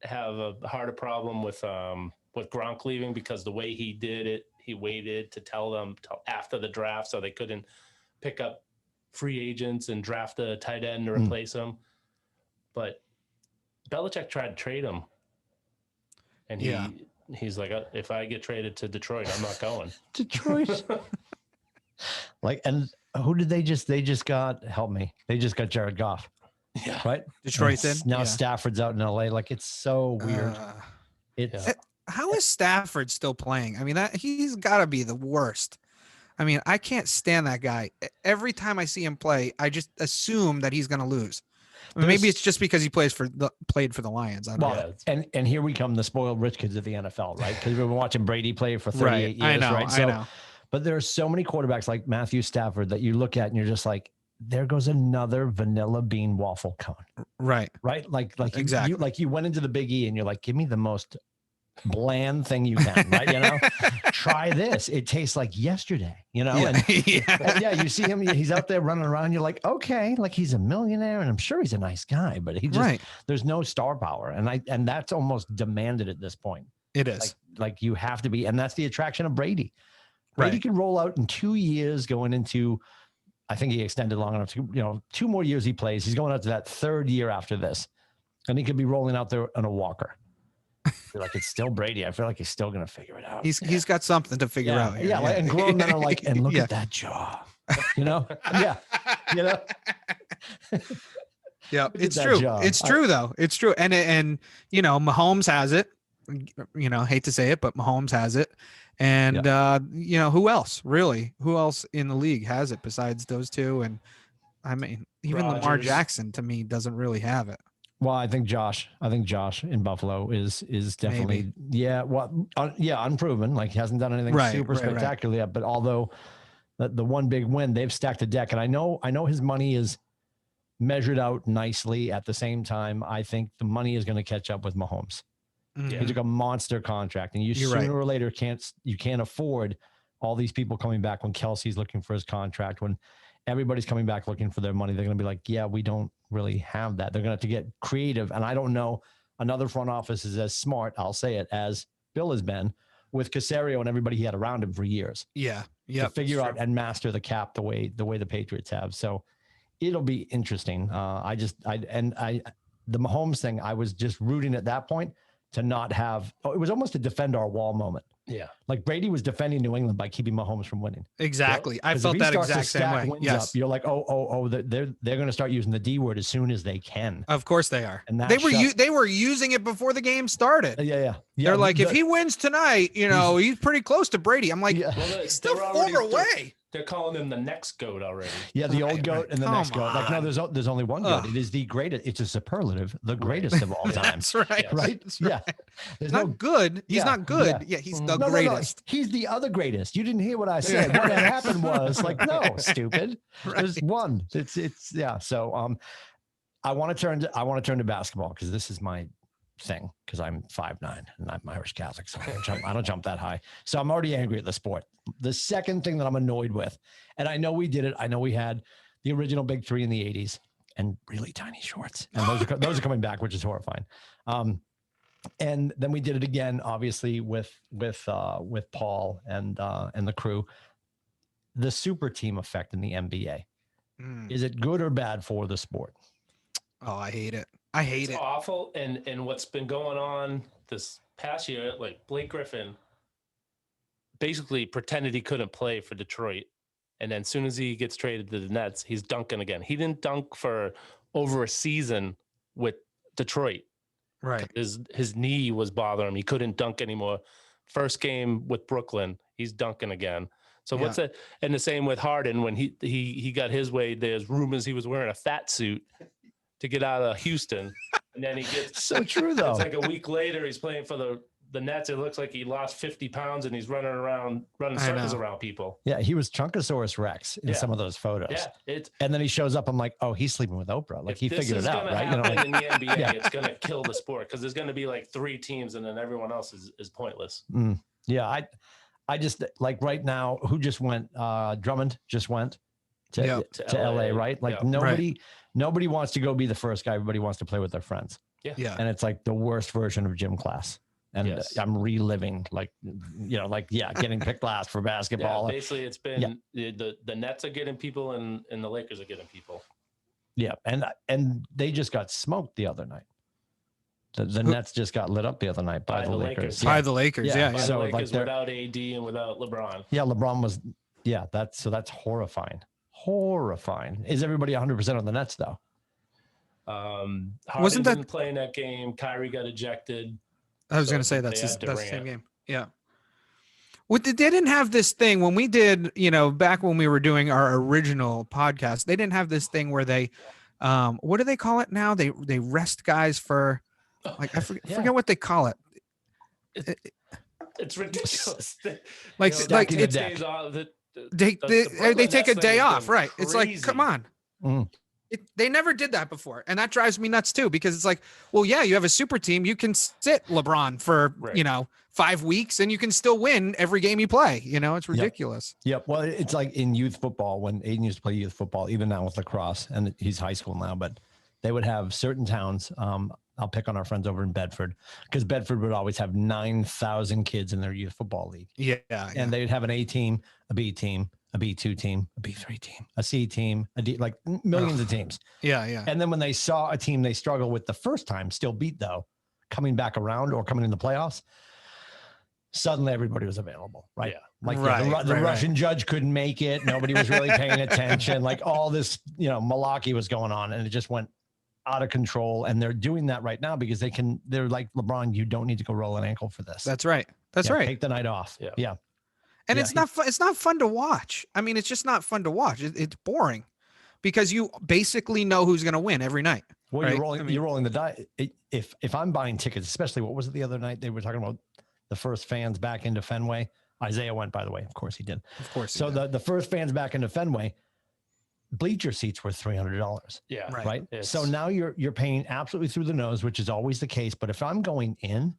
C: have a harder problem with Gronk leaving because the way he did it, he waited to tell them till after the draft so they couldn't pick up free agents and draft a tight end to replace him. But Belichick tried to trade him, and he's like, if I get traded to Detroit, I'm not going.
A: Detroit. And who did they just got? Help me. They just got Jared Goff.
C: Yeah.
A: Right.
B: Detroit did.
A: Now Stafford's out in LA. Like, it's so weird.
B: How is Stafford still playing? I mean, he's got to be the worst. I mean, I can't stand that guy. Every time I see him play, I just assume that he's going to lose. I mean, maybe it's just because he played for the Lions. I don't know.
A: And here we come, the spoiled rich kids of the NFL, right? Because we've been watching Brady play for 38 years,
B: I know,
A: right?
B: I know.
A: But there are so many quarterbacks like Matthew Stafford that you look at and you're just like, there goes another vanilla bean waffle cone.
B: Right.
A: Right. Like
B: exactly.
A: You went into the Big E and you're like, give me the most bland thing you can, right? Try this. It tastes like yesterday, and you see him, he's out there running around. You're like, okay, like he's a millionaire and I'm sure he's a nice guy, but he just, there's no star power. And that's almost demanded at this point.
B: It is
A: like you have to be, and that's the attraction of Brady. Brady can roll out in 2 years going into, I think he extended long enough to, 2 more years he plays. He's going out to that 3rd year after this. And he could be rolling out there on a walker. I feel like it's still Brady. I feel like he's still going to figure it out.
B: He's got something to figure out.
A: Here. Yeah. And grown men are like, and look at that jaw, Yeah.
B: Yeah. It's true. It's true though. It's true. And Mahomes has it, hate to say it, but Mahomes has it. And, who else in the league has it besides those two? And I mean, even Lamar Jackson to me doesn't really have it.
A: Well, I think Josh in Buffalo is definitely, unproven. Like he hasn't done anything super spectacular yet, but although the one big win, they've stacked a deck. And I know his money is measured out nicely. At the same time, I think the money is going to catch up with Mahomes. Yeah. He took a monster contract, and you sooner or later can't afford all these people coming back when Kelsey's looking for his contract, when everybody's coming back looking for their money. They're going to be like, yeah, we don't really have that. They're going to have to get creative. And I don't know, another front office is as smart, I'll say it, as Bill has been with Caserio and everybody he had around him for years.
B: Yeah.
A: To figure out and master the cap the way the Patriots have. So it'll be interesting. The Mahomes thing, I was just rooting at that point to not have, it was almost a defend our wall moment.
C: Yeah.
A: Like Brady was defending New England by keeping Mahomes from winning.
B: Way. I felt that exact same way. Yes.
A: Up, you're like, they're going to start using the D word as soon as they can.
B: Of course they are. And they were using it before the game started.
A: Yeah.
B: They're like, if he wins tonight, he's pretty close to Brady. I'm like, he's still far away.
C: They're calling him the next GOAT already.
A: Yeah, the old GOAT and the next GOAT. Like, no, there's only one GOAT. It is the greatest. It's a superlative, the greatest of all time.
B: That's right.
A: Right?
B: That's
A: right.
B: Yeah. He's not good. He's not good. Yeah, he's the greatest.
A: No. He's the other greatest. You didn't hear what I said. What had happened was like, no, stupid. There's one. It's yeah. So I want to turn to basketball because this is my thing, because I'm 5'9" and I'm Irish Catholic, so I don't jump that high. So I'm already angry at the sport. The second thing that I'm annoyed with, and I know we did it, I know we had the original big three in the 80s and really tiny shorts, and those are coming back, which is horrifying. And then we did it again, obviously with Paul and the crew. The super team effect in the NBA. Is it good or bad for the sport?
B: Oh, I hate it. I hate it.
C: Awful. And what's been going on this past year, like Blake Griffin basically pretended he couldn't play for Detroit. And then as soon as he gets traded to the Nets, he's dunking again. He didn't dunk for over a season with Detroit.
B: Right.
C: His knee was bothering him. He couldn't dunk anymore. First game with Brooklyn, he's dunking again. So what's it? And the same with Harden when he got his way. There's rumors he was wearing a fat suit to get out of Houston, and then he gets
A: so true though.
C: It's like a week later he's playing for the Nets. It looks like he lost 50 pounds and he's running circles around people.
A: Yeah, he was Chunkosaurus Rex in some of those photos.
C: Yeah,
A: and then he shows up. I'm like, oh, he's sleeping with Oprah. Like he figured it out, right?
C: In the NBA, it's going to kill the sport because there's going to be like 3 teams and then everyone else is pointless.
A: Yeah, I just like right now. Who just went? Drummond just went to LA, right? Like nobody wants to go be the first guy. Everybody wants to play with their friends.
B: Yeah.
A: And it's like the worst version of gym class. And I'm reliving getting picked last for basketball.
C: Basically it's been the Nets are getting people and the Lakers are getting people. Yeah.
A: And they just got smoked the other night. The Nets just got lit up the other night by the Lakers.
B: By the Lakers,
C: So the Lakers without AD and without LeBron.
A: Yeah, LeBron was. Yeah, that's horrifying. Horrifying. Is everybody 100% on the Nets though?
C: Harden didn't play in that game. Kyrie got ejected.
B: I was going to say that's the same game. Yeah. Well, they didn't have this thing when we did, back when we were doing our original podcast. They didn't have this thing where they, what do they call it now? They rest guys for. Like I forget what they call it.
C: It's ridiculous.
B: They take a day off, right? It's like, come on. They never did that before, and that drives me nuts too. Because it's like, well, yeah, you have a super team. You can sit LeBron for 5 weeks, and you can still win every game you play. It's ridiculous.
A: Yep. Well, it's like in youth football when Aiden used to play youth football, even now with lacrosse, and he's high school now, but they would have certain towns. I'll pick on our friends over in Bedford because Bedford would always have 9,000 kids in their youth football league.
B: Yeah.
A: And they'd have an A team, a B team, a B2 team, a B3 team, a C team, a D, like millions of teams.
B: Yeah.
A: And then when they saw a team they struggled with the first time, still beat though, coming back around or coming in the playoffs, suddenly everybody was available, right?
C: Yeah.
A: Like the Russian judge couldn't make it. Nobody was really paying attention. Like all this, malarkey was going on and it just went out of control, and they're doing that right now because they're like, LeBron, you don't need to go roll an ankle for this.
B: That's right. Right.
A: Take the night off. Yeah.
B: And it's not fun. It's not fun to watch. I mean, it's just not fun to watch. It's boring because you basically know who's going to win every night.
A: Well,
B: right?
A: you're rolling the die. If I'm buying tickets, especially what was it the other night? They were talking about the first fans back into Fenway. Isaiah went, by the way. Of course he did.
B: Of course.
A: So the first fans back into Fenway, bleacher seats were $300.
C: Yeah.
A: Right. So now you're paying absolutely through the nose, which is always the case. But if I'm going in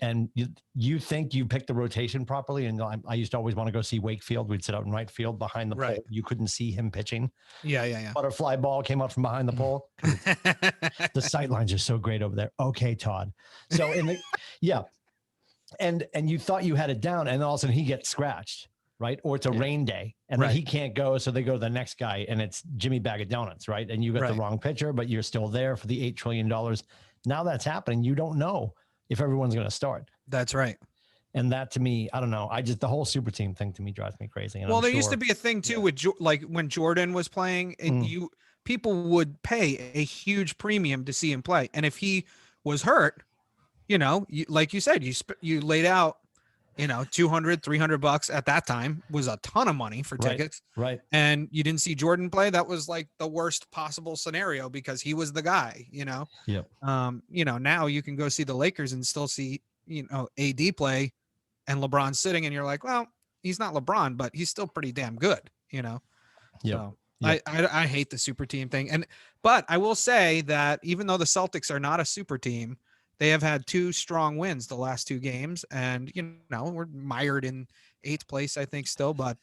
A: and you think you picked the rotation properly, and I used to always want to go see Wakefield. We'd sit out in right field behind the pole. You couldn't see him pitching.
B: Yeah.
A: Butterfly ball came up from behind the pole. The sight lines are so great over there. Okay, Todd. So and you thought you had it down, and all of a sudden he gets scratched. Right. Or it's a rain day and then he can't go. So they go to the next guy and it's Jimmy Bag of Donuts. Right. And you got the wrong pitcher, but you're still there for the $8 trillion. Now that's happening. You don't know if everyone's going to start.
B: That's right.
A: And that to me, I don't know. The whole super team thing to me drives me crazy. And
B: there used to be a thing too with like when Jordan was playing, people would pay a huge premium to see him play. And if he was hurt, like you said, you laid out, $200, $300 at that time was a ton of money for tickets.
A: Right.
B: And you didn't see Jordan play. That was like the worst possible scenario because he was the guy,
A: Yep.
B: Now you can go see the Lakers and still see, AD play and LeBron sitting and you're like, well, he's not LeBron, but he's still pretty damn good,
A: Yeah.
B: So I hate the super team thing. But I will say that even though the Celtics are not a super team, they have had 2 strong wins the last 2 games, and we're mired in 8th place, I think, still. But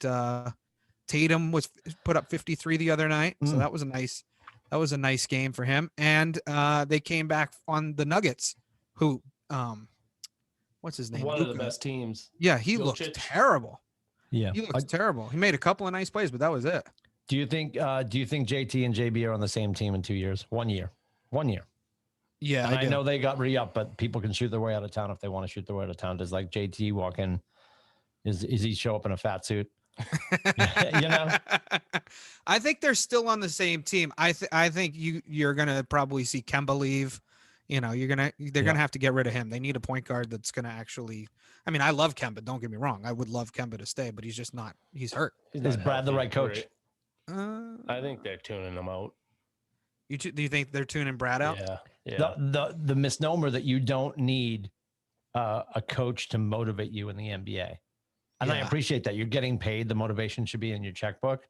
B: Tatum was put up 53 the other night, so that was a nice game for him. And they came back on the Nuggets, who what's his name?
C: One
B: Luka.
C: of the best teams.
B: Yeah, he looked terrible.
A: Yeah,
B: he looks terrible. He made a couple of nice plays, but that was it.
A: Do you think JT and JB are on the same team in 2 years? 1 year. 1 year.
B: Yeah,
A: and I know they got re-up, but people can shoot their way out of town if they want to shoot their way out of town. Does like JT walk in? Is he show up in a fat suit? You know,
B: I think they're still on the same team. I think you're gonna probably see Kemba leave. You know, they're gonna have to get rid of him. They need a point guard that's gonna actually. I mean, I love Kemba. Don't get me wrong. I would love Kemba to stay, but he's just not. He's hurt.
A: Is Brad the right coach?
C: I think they're tuning him out.
B: Do you think they're tuning Brad out?
C: Yeah.
A: The misnomer that you don't need a coach to motivate you in the NBA. And I appreciate that. You're getting paid. The motivation should be in your checkbook.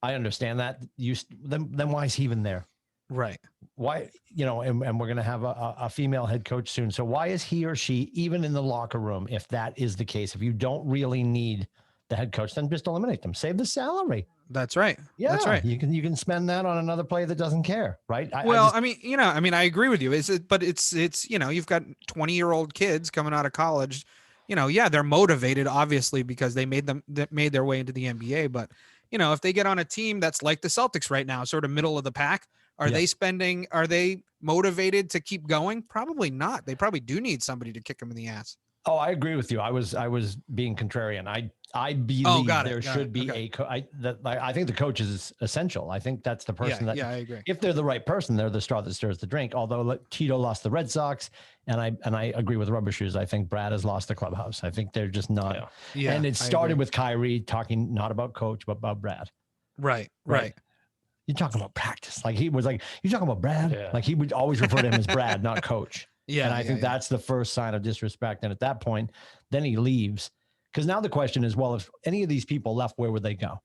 A: I understand that. Then why is he even there?
B: Right.
A: Why, and we're going to have a female head coach soon. So why is he or she even in the locker room? If that is the case, if you don't really need the head coach, then just eliminate them. Save the salary.
B: That's right.
A: Yeah,
B: that's right.
A: You can spend that on another player that doesn't care, right?
B: I mean, I agree with you. But it's you've got 20-year-old kids coming out of college. They're motivated obviously because they made their way into the NBA. But if they get on a team that's like the Celtics right now, sort of middle of the pack, are they motivated to keep going? Probably not. They probably do need somebody to kick them in the ass.
A: Oh, I agree with you. I was being contrarian. I believe there should be a coach. I think the coach is essential. I think that's the person that.
B: Yeah, I agree.
A: If they're the right person, they're the straw that stirs the drink. Although Tito lost the Red Sox, and I agree with Rubber Shoes. I think Brad has lost the clubhouse. I think they're just not.
B: Yeah.
A: And it started with Kyrie talking not about coach but about Brad.
B: Right.
A: You're talking about practice. Like he was like, you're talking about Brad.
C: Yeah.
A: Like he would always refer to him as Brad, not coach.
B: Yeah.
A: And I think that's the first sign of disrespect. And at that point, then he leaves. Because now the question is, well, if any of these people left, where would they go?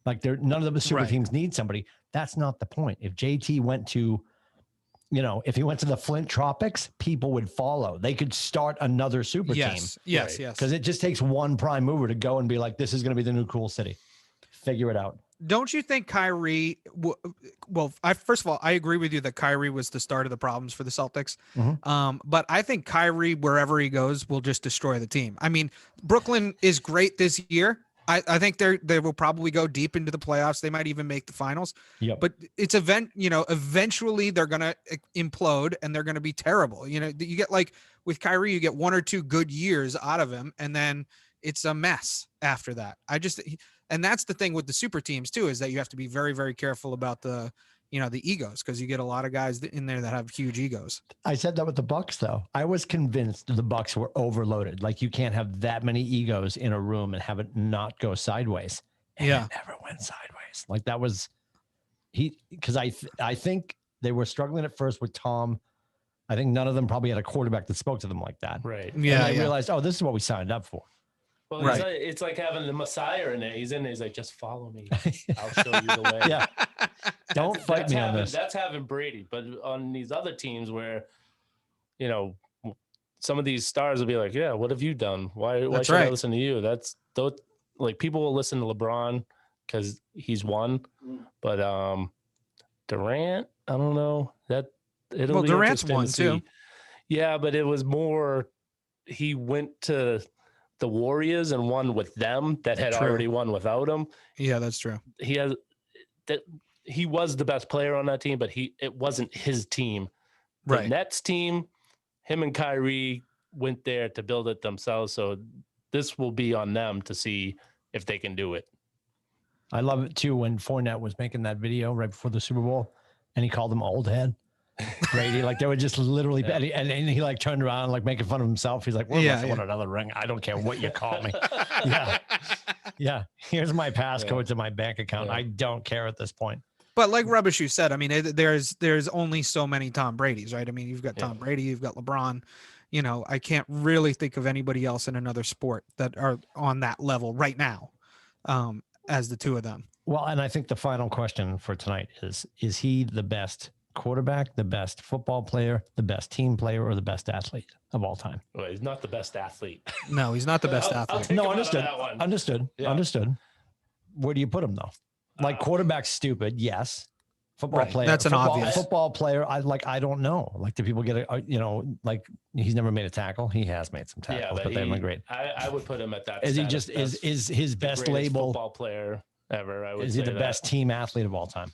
A: Like none of the super teams need somebody. That's not the point. If JT went to, if he went to the Flint Tropics, people would follow. They could start another super team.
B: Yes.
A: Because it just takes one prime mover to go and be like, this is going to be the new cool city. Figure it out.
B: Don't you think Kyrie? Well, first of all, I agree with you that Kyrie was the start of the problems for the Celtics.
A: Mm-hmm.
B: But I think Kyrie, wherever he goes, will just destroy the team. I mean, Brooklyn is great this year. I think they will probably go deep into the playoffs. They might even make the finals.
A: Yep.
B: But it's eventually they're gonna implode and they're gonna be terrible. You get like with Kyrie, you get 1 or 2 good years out of him, and then it's a mess after that. And that's the thing with the super teams too, is that you have to be very, very careful about the egos, because you get a lot of guys in there that have huge egos. I said that with the Bucks, though. I was convinced the Bucks were overloaded. Like, you can't have that many egos in a room and have it not go sideways. And it never went sideways. Like, that was because I think they were struggling at first with Tom. I think none of them probably had a quarterback that spoke to them like that.
C: Right.
B: Yeah.
A: And I realized, this is what we signed up for.
C: Well, it's like having the Messiah in there. He's in there. He's like, just follow me. I'll show you the way.
A: Yeah. Don't fight me on this.
C: That's having Brady. But on these other teams where, some of these stars will be like, yeah, what have you done? Why should I listen to you? Like, people will listen to LeBron because he's won. But Durant, I don't know. It'll be
B: Durant's won too.
C: Yeah, but it was more, he went to the Warriors and won with them that had already won without him. Yeah, that's true. He was the best player on that team, but it wasn't his team. The Nets team, him and Kyrie went there to build it themselves. So this will be on them to see if they can do it. I love it too when Fournette was making that video right before the Super Bowl and he called him old head. Brady, like they were just literally, and he like turned around, like making fun of himself. He's like, "We're about to win another ring. I don't care what you call me." Yeah. Here's my passcode to my bank account. I don't care at this point. But like Rubbish, you said, I mean, there's only so many Tom Brady's, right? I mean, you've got Tom Brady, you've got LeBron. I can't really think of anybody else in another sport that are on that level right now, as the two of them. Well, and I think the final question for tonight is he the best quarterback, the best football player, the best team player, or the best athlete of all time? Well, he's not the best athlete. No, he's not the best athlete. No, understood. Yeah. Understood. Where do you put him though? Like quarterback's stupid, yes.
A: Football player.
B: That's an obvious
A: football player. I don't know. Like, do people get like he's never made a tackle? He has made some tackles, but they've been great.
C: I would put him at that.
A: Is he just is his best label
C: football player ever? I would.
A: Is he the best team athlete of all time?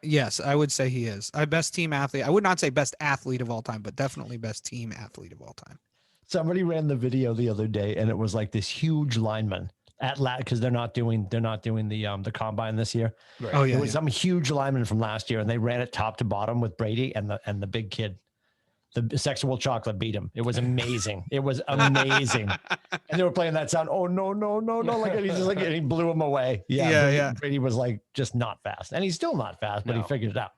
B: Yes, I would say he is. Best team athlete. I would not say best athlete of all time, but definitely best team athlete of all time.
A: Somebody ran the video the other day, and it was like this huge lineman at because they're not doing the combine this year.
C: Right.
B: Oh yeah,
A: it was some huge lineman from last year, and they ran it top to bottom with Brady and the big kid. The sexual chocolate beat him. It was amazing. It was amazing. And they were playing that sound. Oh no. Like, and he blew him away. Yeah. Brady was like just not fast, and he's still not fast, but he figured it out.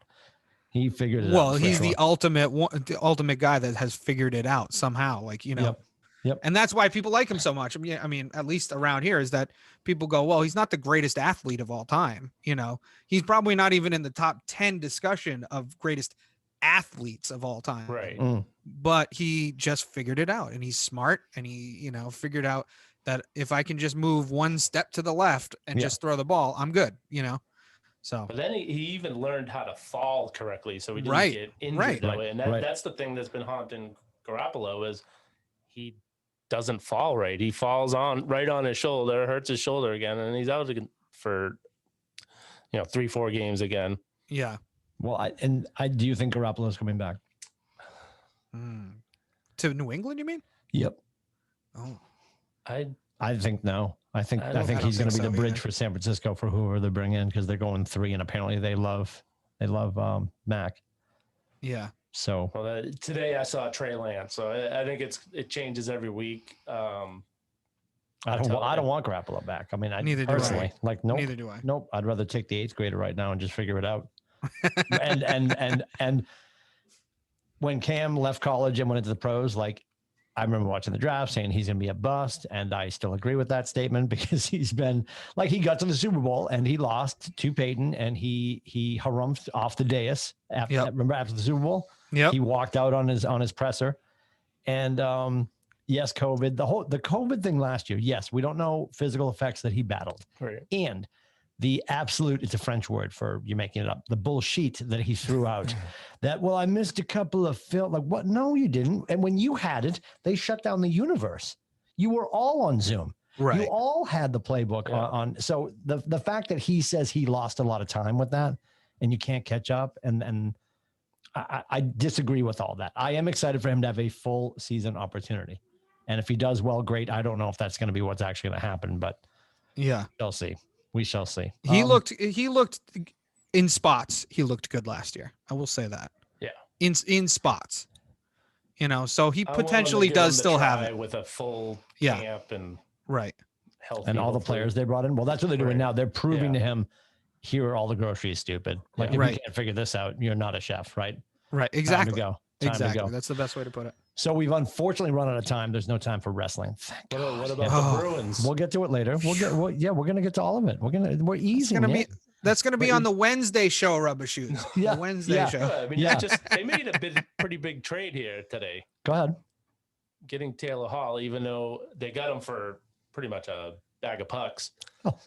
A: He figured it out.
B: Well, he's the ultimate guy that has figured it out somehow. Like,
A: Yep.
B: And that's why people like him so much. I mean, at least around here, is that people go, well, he's not the greatest athlete of all time. He's probably not even in the top 10 discussion of greatest athletes of all time.
C: Right.
B: But he just figured it out, and he's smart, and he, figured out that if I can just move one step to the left and just throw the ball, I'm good, So,
C: but then he even learned how to fall correctly, so he didn't get injured that way. And that's the thing that's been haunting Garoppolo is he doesn't fall right. He falls right on his shoulder, hurts his shoulder again, and he's out again for 3-4 games again.
B: Yeah.
A: Well, I do you think Garoppolo's coming back
B: to New England? You mean?
A: Yep.
B: Oh,
A: I think no. I think he's going to be the bridge for San Francisco for whoever they bring in, because they're going 3, and apparently they love Mac.
B: Yeah.
A: So
C: today I saw Trey Lance, so I think it changes every week. I
A: don't want Garoppolo back. I mean,
B: neither
A: personally,
B: do I.
A: nope,
B: neither do I.
A: Nope. I'd rather take the 8th grader right now and just figure it out. and when Cam left college and went into the pros, like, I remember watching the draft saying he's going to be a bust, and I still agree with that statement, because he's been like, he got to the Super Bowl and he lost to Peyton, and he harumphed off the dais after the Super Bowl.
B: Yeah,
A: he walked out on his presser, and yes, COVID, the COVID thing last year. Yes, we don't know physical effects that he battled,
C: right.
A: And the absolute, it's a French word for you making it up, the bullshit that he threw out that, well, I missed a couple of film. Like, what? No, you didn't. And when you had it, they shut down the universe. You were all on Zoom.
B: Right.
A: You all had the playbook on. So the fact that he says he lost a lot of time with that and you can't catch up. And I disagree with all that. I am excited for him to have a full season opportunity. And if he does well, great. I don't know if that's going to be what's actually going to happen, but we'll see. We shall see.
B: He looked in spots. He looked good last year. I will say that.
C: Yeah.
B: In spots, so he potentially does still have it
C: with a full camp and healthy,
A: and all the players they brought in. Well, that's what they're doing now. They're proving to him, here are all the groceries, stupid. Like, if you can't figure this out, you're not a chef, right?
B: Right. Exactly.
A: Time
B: exactly.
A: to go.
B: That's the best way to put it.
A: So we've unfortunately run out of time. There's no time for wrestling.
C: What about the Bruins?
A: We'll get to it later. We're going to get to all of it. We're easy.
B: That's going to be on the Wednesday show, Rubber Shoes.
A: Yeah.
B: The Wednesday show.
C: I mean, they made a pretty big trade here today.
A: Go ahead.
C: Getting Taylor Hall, even though they got him for pretty much a bag of pucks.
A: Oh.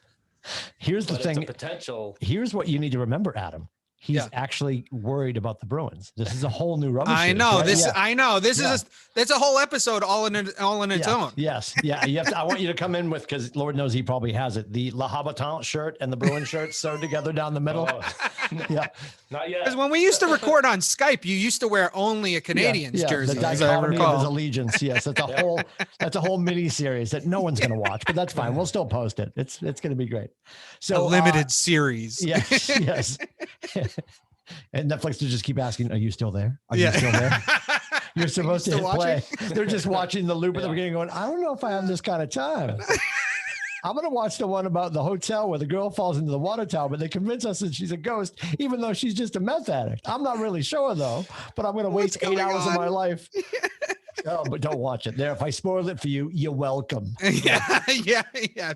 A: Here's the thing.
C: Potential.
A: Here's what you need to remember, Adam. He's actually worried about the Bruins. This is a whole new rubber.
B: I know this. I know this is. That's a whole episode all in its own.
A: Yes. Yeah. You have to, I want you to come in with, because Lord knows he probably has it, the Le Habitant shirt and the Bruins shirt sewed together down the middle.
C: Yeah. Not yet.
B: Because when we used to record on Skype, you used to wear only a Canadians jersey.
A: The dichotomy of his allegiance. Yes. That's a whole mini series that no one's going to watch, but that's fine. We'll still post it. It's going to be great. So
B: a limited series.
A: Yes. Yes. And Netflix will just keep asking, are you still there? Are you still there? You're supposed to hit play. They're just watching the loop at the beginning going, I don't know if I have this kind of time. I'm going to watch the one about the hotel where the girl falls into the water tower, but they convince us that she's a ghost, even though she's just a meth addict. I'm not really sure, though, but I'm going to waste 8 hours of my life. Oh, but don't watch it. There, if I spoil it for you, you're welcome.
B: Yeah.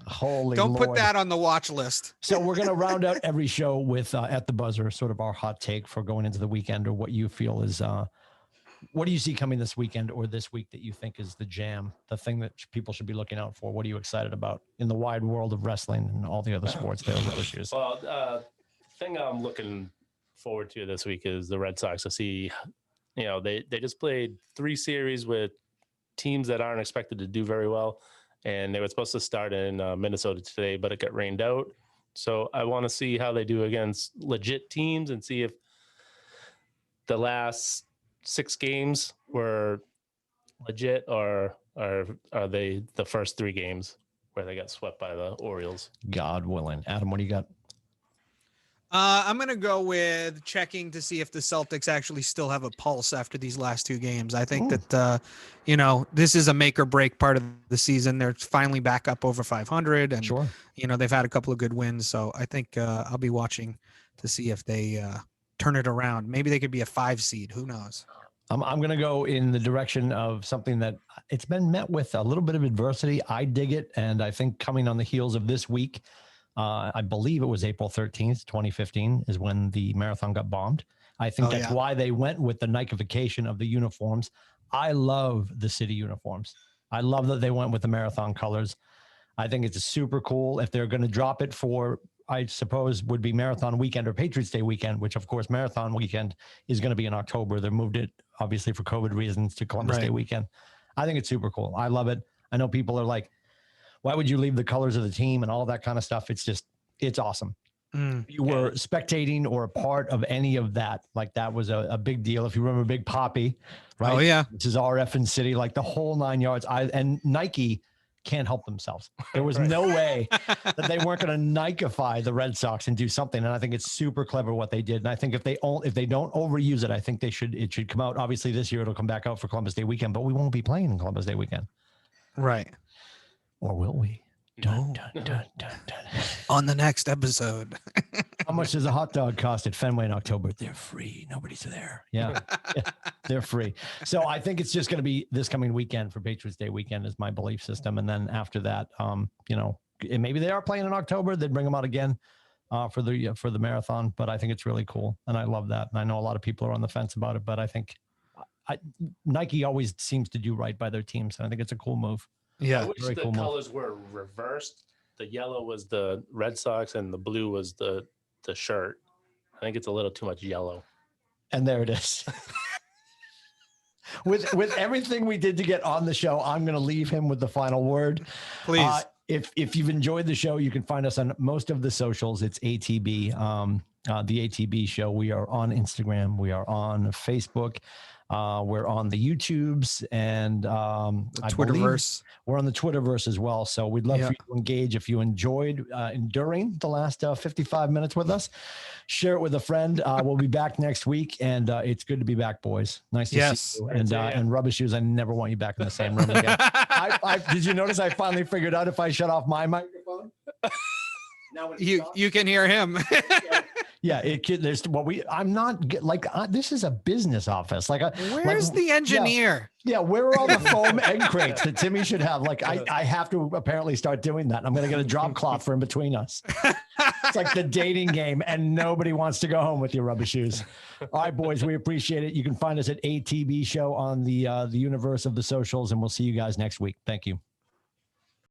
A: Holy
B: Don't
A: Lord.
B: put that on the watch list.
A: So we're going to round out every show with at the buzzer, sort of our hot take for going into the weekend, or what you feel is, what do you see coming this weekend or this week that you think is the jam, the thing that people should be looking out for? What are you excited about in the wide world of wrestling and all the other sports? There are issues.
C: Well, thing I'm looking forward to this week is the Red Sox to see, they just played 3 series with teams that aren't expected to do very well. And they were supposed to start in Minnesota today, but it got rained out. So I want to see how they do against legit teams and see if the last 6 games were legit or are they the first 3 games where they got swept by the Orioles.
A: God willing. Adam, what do you got?
B: I'm going to go with checking to see if the Celtics actually still have a pulse after these last 2 games. I think that, this is a make or break part of the season. They're finally back up over 500 and,
A: sure.
B: They've had a couple of good wins. So I think I'll be watching to see if they turn it around. Maybe they could be a 5 seed. Who knows?
A: I'm going to go in the direction of something that it's been met with a little bit of adversity. I dig it. And I think coming on the heels of this week, I believe it was April 13th, 2015 is when the marathon got bombed. I think that's why they went with the Nike-fication of the uniforms. I love the city uniforms. I love that they went with the marathon colors. I think it's super cool. If they're going to drop it for, I suppose, would be marathon weekend or Patriots Day weekend, which of course marathon weekend is going to be in October. They moved it obviously for COVID reasons to Columbus Day weekend. I think it's super cool. I love it. I know people are like, why would you leave the colors of the team and all that kind of stuff? It's awesome. You were spectating or a part of any of that. Like that was a big deal. If you remember Big Poppy, right?
B: Oh yeah.
A: This is RF in City, like the whole 9 yards. And Nike can't help themselves. There was no way that they weren't going to Nike-fy the Red Sox and do something. And I think it's super clever what they did. And I think if they don't overuse it, I think it should come out. Obviously this year it'll come back out for Columbus Day weekend, but we won't be playing in Columbus Day weekend.
B: Right.
A: Or will we? Dun, dun, dun, dun, dun.
B: On the next episode.
A: How much does a hot dog cost at Fenway in October? They're free. Nobody's there. Yeah, they're free. So I think it's just going to be this coming weekend for Patriots Day weekend is my belief system. And then after that, maybe they are playing in October. They'd bring them out again for the marathon. But I think it's really cool. And I love that. And I know a lot of people are on the fence about it, but I think Nike always seems to do right by their teams. And I think it's a cool move.
B: Yeah.
C: I wish the colors were reversed. The yellow was the Red Sox and the blue was the shirt. I think it's a little too much yellow.
A: And there it is. With everything we did to get on the show, I'm going to leave him with the final word.
B: Please.
A: If you've enjoyed the show, you can find us on most of the socials. It's ATB, the ATB show. We are on Instagram. We are on Facebook. We're on the YouTubes and
B: Twitterverse.
A: We're on the Twitterverse as well. So we'd love for you to engage. If you enjoyed enduring the last 55 minutes with us, share it with a friend. We'll be back next week, and it's good to be back, boys. Nice to see you. And Rubber Shoes, I never want you back in the same room again. Did you notice I finally figured out if I shut off my microphone? Now
B: you can hear him.
A: Yeah, I'm not like this is a business office.
B: Where's the engineer?
A: Yeah, where are all the foam egg crates that Timmy should have? Like I have to apparently start doing that. I'm going to get a drop cloth for in between us. It's like the dating game, and nobody wants to go home with your Rubber Shoes. All right, boys, we appreciate it. You can find us at ATB Show on the universe of the socials, and we'll see you guys next week. Thank you.